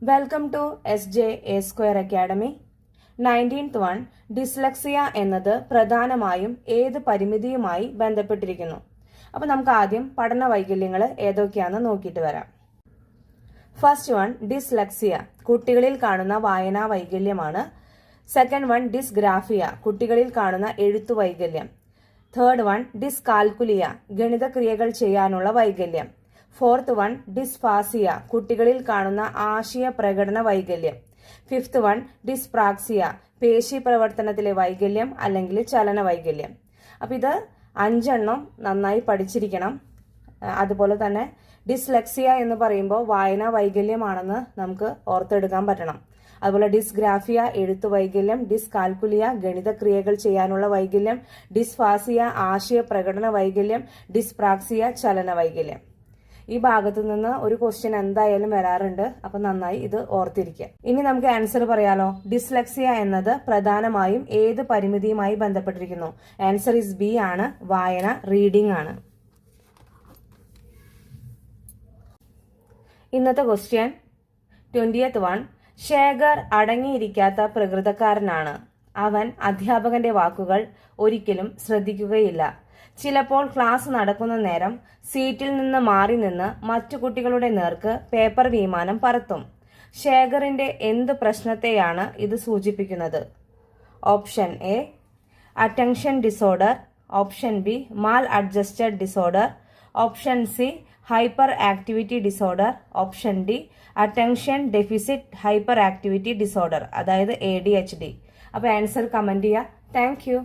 Welcome to SJ A² academy. 19th one, dyslexia എന്നത് പ്രധാനമായും ഏത് പരിമിതിയുമായി ബന്ധപ്പെട്ടിരിക്കുന്നു? അപ്പോൾ നമുക്ക് ആദ്യം പഠന വൈകല്യങ്ങൾ ഏതൊക്കെയാണെന്ന് നോക്കിയിട്ട് വരാം. ഫസ്റ്റ് വൺ, ഡിസ്ലെക്സിയ കുട്ടികളിൽ കാണുന്ന വായനാ വൈകല്യമാണ്. സെക്കൻഡ് വൺ, ഡിസ്ഗ്രാഫിയ കുട്ടികളിൽ കാണുന്ന എഴുത്തു വൈകല്യം. തേർഡ് വൺ, ഡിസ്കാൽക്കുലിയ ഗണിത ക്രിയകൾ ചെയ്യാനുള്ള വൈകല്യം. ഫോർത്ത് വൺ, ഡിസ്ഫാസിയ കുട്ടികളിൽ കാണുന്ന ആശയ പ്രകടന വൈകല്യം. ഫിഫ്ത്ത് വൺ, ഡിസ്പ്രാക്സിയ പേശി പ്രവർത്തനത്തിലെ വൈകല്യം അല്ലെങ്കിൽ ചലന വൈകല്യം. അപ്പം ഇത് 5 എണ്ണം നന്നായി പഠിച്ചിരിക്കണം. അതുപോലെ തന്നെ ഡിസ്ലെക്സിയ എന്ന് പറയുമ്പോൾ വായനാ വൈകല്യമാണെന്ന് നമുക്ക് ഓർത്തെടുക്കാൻ പറ്റണം. അതുപോലെ ഡിസ്ഗ്രാഫിയ എഴുത്തു വൈകല്യം, ഡിസ്കാൽക്കുലിയ ഗണിത ക്രിയകൾ ചെയ്യാനുള്ള വൈകല്യം, ഡിസ്ഫാസിയ ആശയ പ്രകടന വൈകല്യം, ഡിസ്പ്രാക്സിയ ചലന വൈകല്യം. ഈ ഭാഗത്തു നിന്ന് ഒരു ക്വസ്റ്റ്യൻ എന്തായാലും വരാറുണ്ട്. അപ്പൊ നന്നായി ഇത് ഓർത്തിരിക്കുക. ഇനി നമുക്ക് ആൻസർ പറയാലോ. ഡിസ്ലെക്സിയ എന്നത് പ്രധാനമായും ഏത് പരിമിതിയുമായി ബന്ധപ്പെട്ടിരിക്കുന്നു? ആൻസർ ഇസ് ബി ആണ്, വായന, റീഡിംഗ് ആണ്. ഇന്നത്തെ ക്വസ്റ്റ്യൻ 20th വൺ, ശേഖർ അടങ്ങിയിരിക്കാത്ത പ്രകൃതക്കാരനാണ്. അവൻ അധ്യാപകന്റെ വാക്കുകൾ ഒരിക്കലും ശ്രദ്ധിക്കുകയില്ല. ചിലപ്പോൾ ക്ലാസ് നടക്കുന്ന നേരം സീറ്റിൽ നിന്ന് മാറി നിന്ന് മറ്റു കുട്ടികളുടെ നേർക്ക് പേപ്പർ വിമാനം പറത്തും. ശേഖറിന്റെ എന്ത് പ്രശ്നത്തെയാണ് ഇത് സൂചിപ്പിക്കുന്നത്? Option A, attention disorder. Option B, Mal adjusted disorder. Option C, hyper activity disorder. Option D, attention deficit hyper activity disorder, അതായത് ADHD. അപ്പോൾ ആൻസർ കമന്റ് ചെയ്യുക. Thank you.